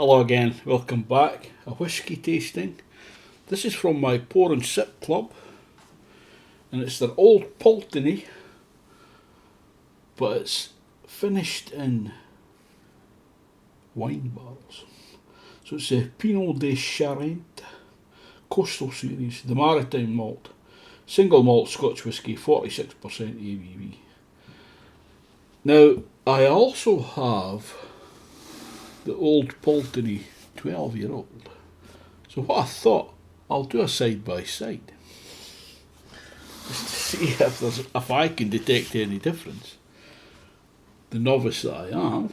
Hello again, welcome back. A whisky tasting. This is from my Pour and Sip Club, and it's their Old Pulteney, but it's finished in wine barrels. So it's a Pinot de Charente Coastal Series, the Maritime Malt, single malt Scotch Whisky, 46% ABV. Now, I also have the Old Pulteney 12-year-old. So what I thought, I'll do a side by side, just to see if I can detect any difference. The novice that I am,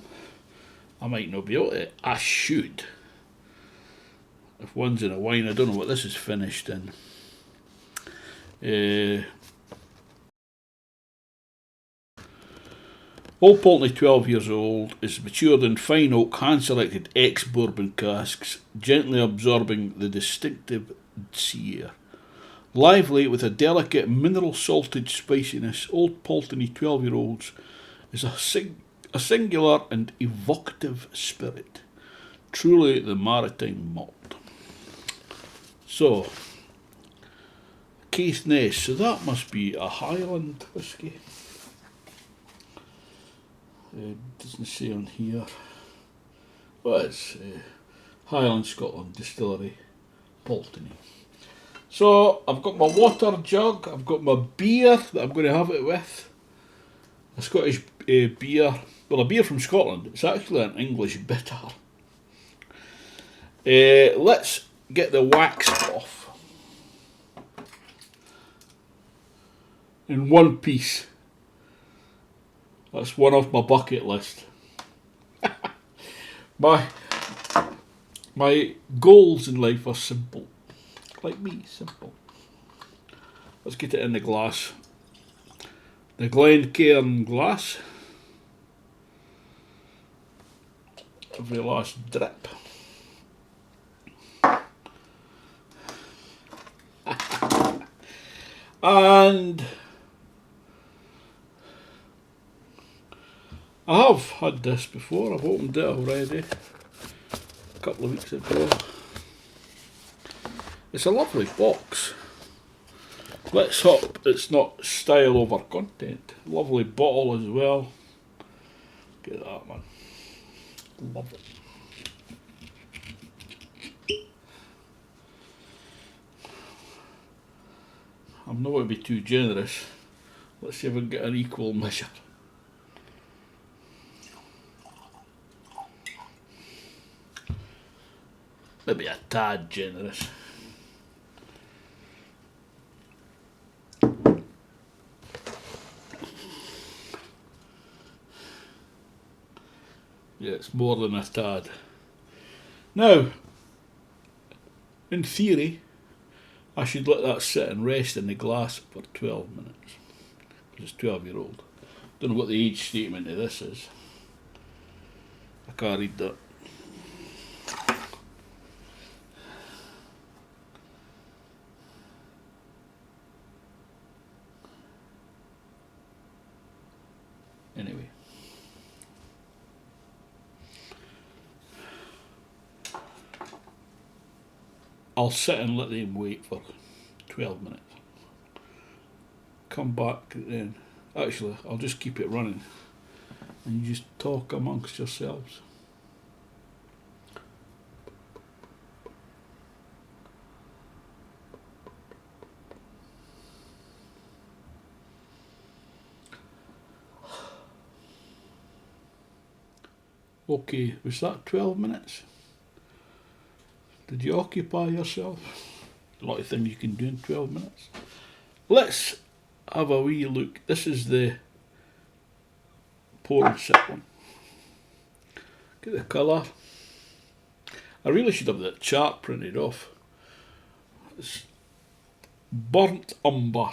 I might not be able to. I should. If one's in a wine, I don't know what this is finished in. Old Pulteney 12 years old is matured in fine oak hand-selected ex-bourbon casks, gently absorbing the distinctive sea air. Lively with a delicate mineral-salted spiciness, Old Pulteney 12-year-olds is a singular and evocative spirit. Truly the maritime malt. So, Caithness, so that must be a Highland whisky. Doesn't say on here. Well, it's Highland, Scotland, Distillery, Pulteney. So I've got my water jug, I've got my beer that I'm going to have it with. A Scottish beer, well, a beer from Scotland. It's actually an English bitter. Let's get the wax off in one piece. That's one off my bucket list. My goals in life are simple. Like me, simple. Let's get it in the glass. The Glencairn glass. Every last drip. And I have had this before, I've opened it already a couple of weeks ago. It's a lovely box. Let's hope it's not style over content. Lovely bottle as well. Get that, man. Love it. I'm not going to be too generous. Let's see if we can get an equal measure. Maybe a tad generous. Yeah, it's more than a tad. Now, in theory, I should let that sit and rest in the glass for 12 minutes. Because it's 12-year-old. Don't know what the age statement of this is. I can't read that. Anyway. I'll sit and let them wait for 12 minutes. Come back then. Actually, I'll just keep it running. And you just talk amongst yourselves. Okay, was that 12 minutes? Did you occupy yourself? A lot of things you can do in 12 minutes. Let's have a wee look. This is the Pour and Sip one. Get the colour. I really should have that chart printed off. It's burnt umber.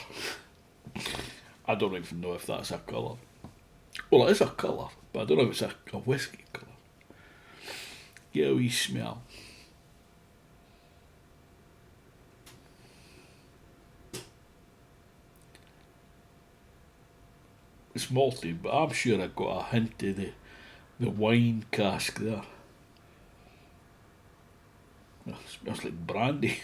I don't even know if that's a colour. Well, it is a colour, but I don't know if it's a whisky colour. Get a wee smell. It's malty, but I'm sure I got a hint of the wine cask there. It's like brandy.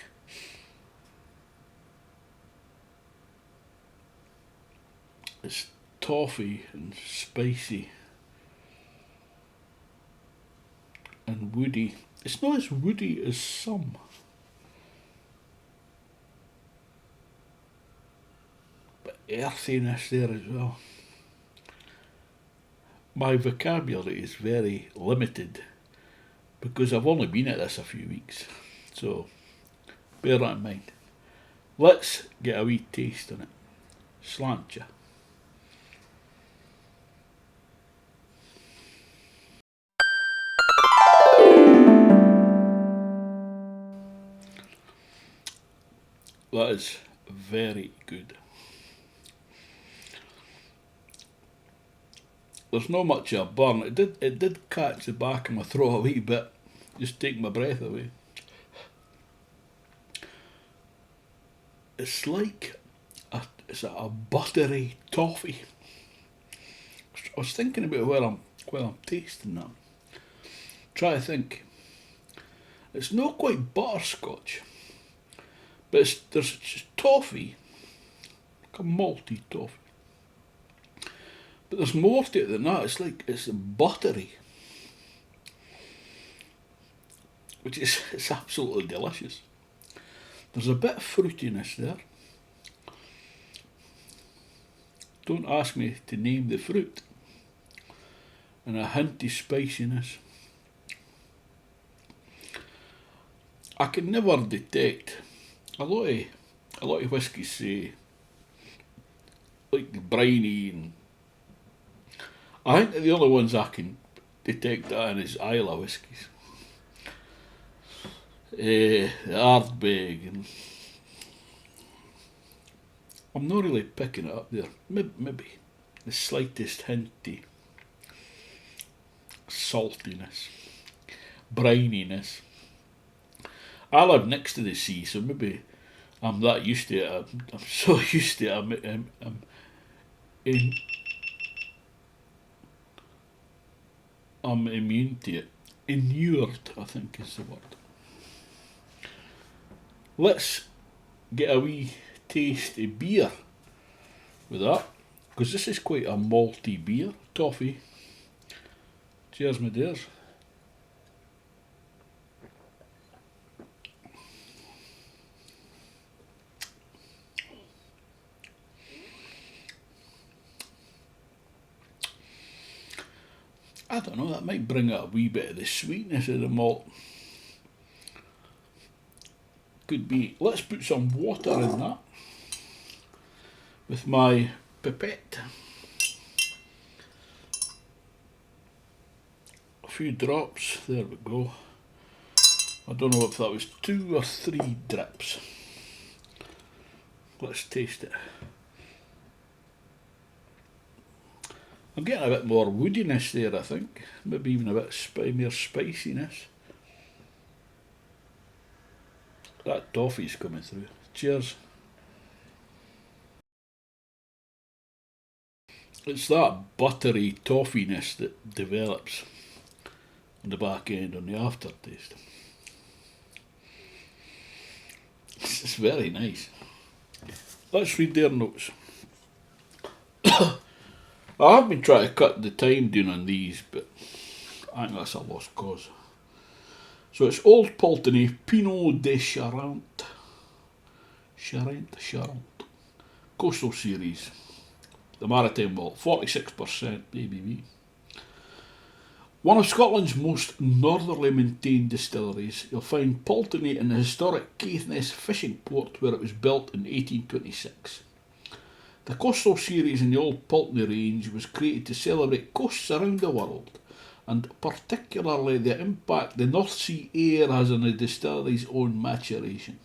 It's toffee and spicy and woody. It's not as woody as some. But earthiness there as well. My vocabulary is very limited because I've only been at this a few weeks. So bear that in mind. Let's get a wee taste on it. Slant ya. That is very good. There's not much of a burn. It did catch the back of my throat a wee bit, just take my breath away. It's like it's a buttery toffee. I was thinking about while I'm tasting that. Try to think. It's not quite butterscotch, but there's just toffee, like a malty toffee. But there's more to it than that. It's buttery, which is it's absolutely delicious. There's a bit of fruitiness there. Don't ask me to name the fruit. And a hint of spiciness. I can never detect a lot of whiskies say like the briny, and I think the only ones I can detect that in is Isla whiskies. The Ardbeg, and I'm not really picking it up there. Maybe the slightest hint of saltiness, brininess. I live next to the sea, so maybe I'm that used to it. I'm so used to it. I'm immune to it. Inured, I think is the word. Let's get a wee taste of beer with that, because this is quite a malty beer. Toffee. Cheers, my dears. I don't know, that might bring out a wee bit of the sweetness of the malt. Could be. Let's put some water in that with my pipette. A few drops, there we go. I don't know if that was 2 or 3 drips. Let's taste it. I'm getting a bit more woodiness there, I think. Maybe even a bit more spiciness. That toffee's coming through. Cheers. It's that buttery toffiness that develops on the back end, on the aftertaste. It's very nice. Let's read their notes. I have been trying to cut the time down on these, but I think that's a lost cause. So it's Old Pulteney Pinot de Charente. Charente. Coastal Series. The Maritime Malt, 46% ABV. One of Scotland's most northerly maintained distilleries, you'll find Pulteney in the historic Caithness fishing port where it was built in 1826. The Coastal Series in the Old Pulteney range was created to celebrate coasts around the world, and particularly the impact the North Sea air has on the distillery's own maturation.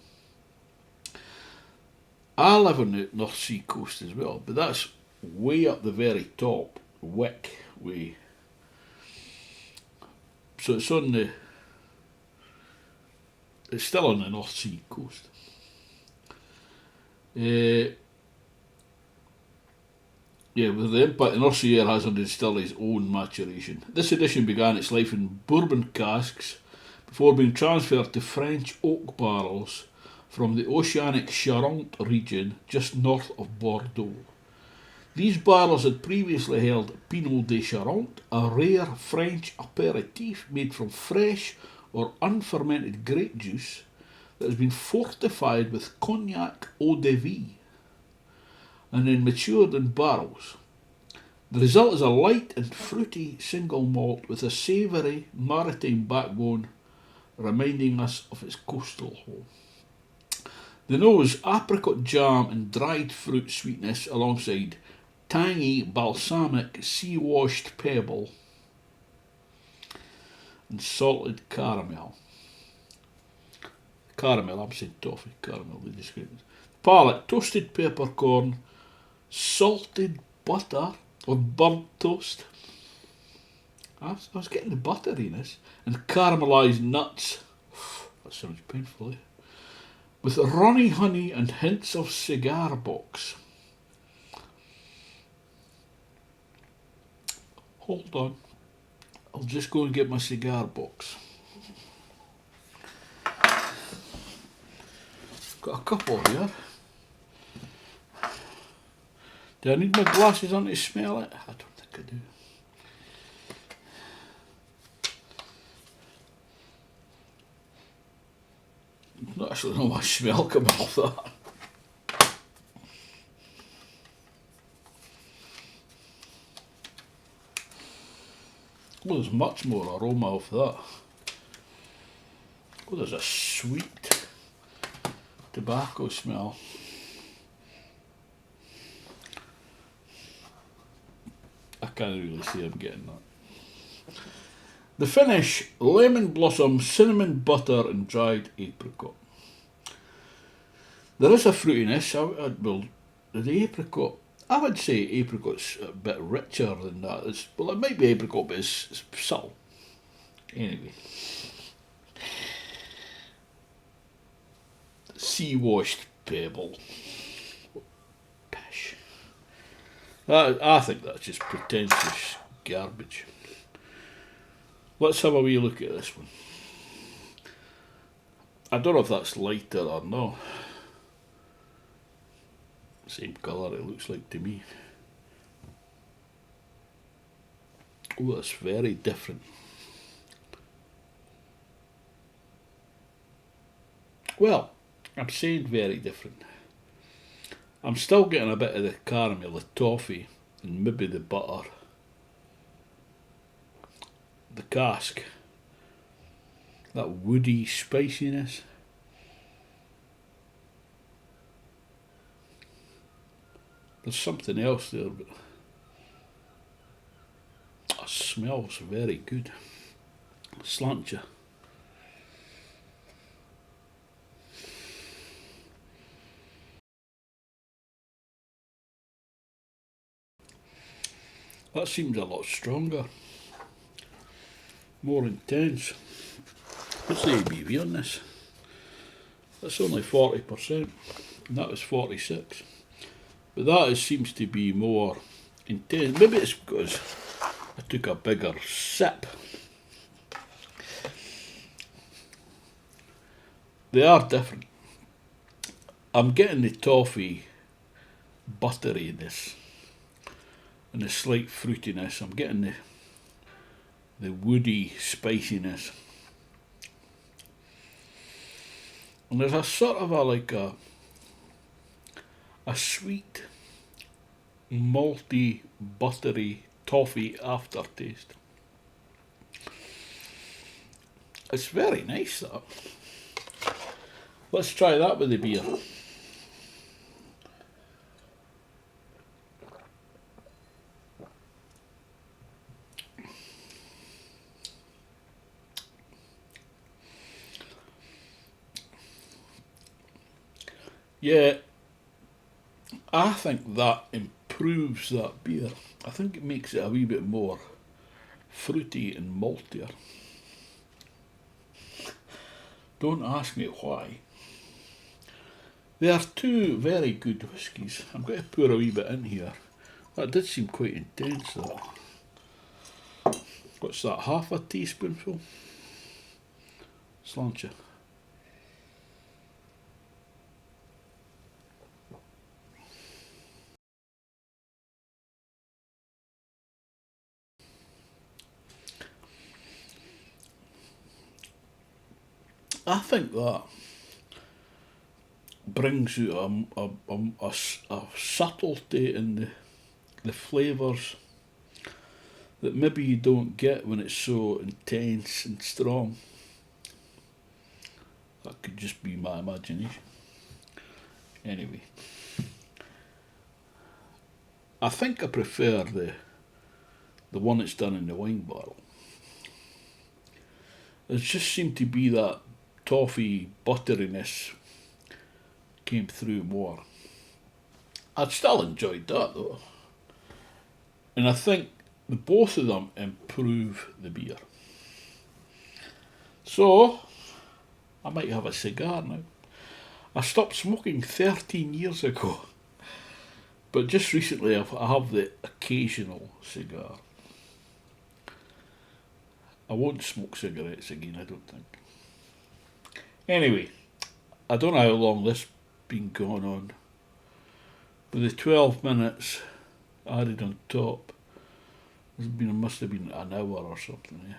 I live on the North Sea coast as well, but that's way up the very top, Wick way. So it's still on the North Sea coast. With the impact the North Sea air has on the distillery's own maturation. This edition began its life in bourbon casks before being transferred to French oak barrels from the Oceanic Charente region just north of Bordeaux. These barrels had previously held Pinot de Charente, a rare French aperitif made from fresh or unfermented grape juice that has been fortified with cognac eau de vie and then matured in barrels. The result is a light and fruity single malt with a savoury maritime backbone reminding us of its coastal home. The nose, apricot jam and dried fruit sweetness alongside tangy balsamic sea-washed pebble and salted caramel. Caramel, I'm saying toffee, caramel, they describe it. Palate, toasted peppercorn, salted butter or burnt toast. I was getting the butteriness. And caramelised nuts. That sounds painful, eh? With runny honey and hints of cigar box. Hold on. I'll just go and get my cigar box. Got a couple here. Do I need my glasses on to smell it? I don't think I do. Not actually know much smell coming off that. Oh, there's much more aroma off that. Oh, there's a sweet tobacco smell. I can't really see I'm getting that. The finish, lemon blossom, cinnamon butter and dried apricot. There is a fruitiness, well, the apricot, I would say apricot's a bit richer than that. Well, it might be apricot, but it's subtle. Anyway. Sea-washed pebble. Pish. I think that's just pretentious garbage. Let's have a wee look at this one. I don't know if that's lighter or not. Same colour it looks like to me. Oh, that's very different. Well, I'm saying very different. I'm still getting a bit of the caramel, the toffee, and maybe the butter. The cask. That woody spiciness. There's something else there, but it smells very good. Sláinte. That seems a lot stronger. More intense. What's the ABV on this? That's only 40%, and that was 46. But that seems to be more intense. Maybe it's because I took a bigger sip. They are different. I'm getting the toffee butteriness and the slight fruitiness. I'm getting the woody spiciness. And there's a sort of a sweet, malty, buttery toffee aftertaste. It's very nice, that. Let's try that with the beer. Yeah, I think that improves that beer. I think it makes it a wee bit more fruity and maltier. Don't ask me why. They are two very good whiskies. I'm going to pour a wee bit in here. That did seem quite intense, that. What's that, half a teaspoonful? Sláinte. I think that brings out a subtlety in the flavours that maybe you don't get when it's so intense and strong. That could just be my imagination. Anyway, I think I prefer the one that's done in the wine barrel. There just seemed to be that toffee butteriness came through more. I'd still enjoyed that though. And I think the both of them improve the beer. So, I might have a cigar now. I stopped smoking 13 years ago. But just recently I have the occasional cigar. I won't smoke cigarettes again, I don't think. Anyway, I don't know how long this been going on. But the 12 minutes added on top, must have been an hour or something. Yeah.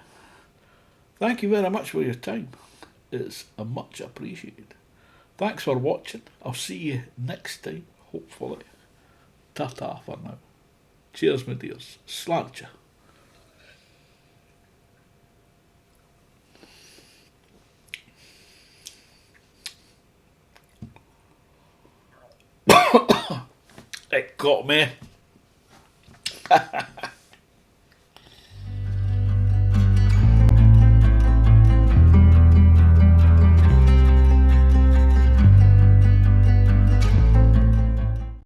Thank you very much for your time. It's much appreciated. Thanks for watching. I'll see you next time, hopefully. Ta-ta for now. Cheers, my dears. Sláinte. It got me.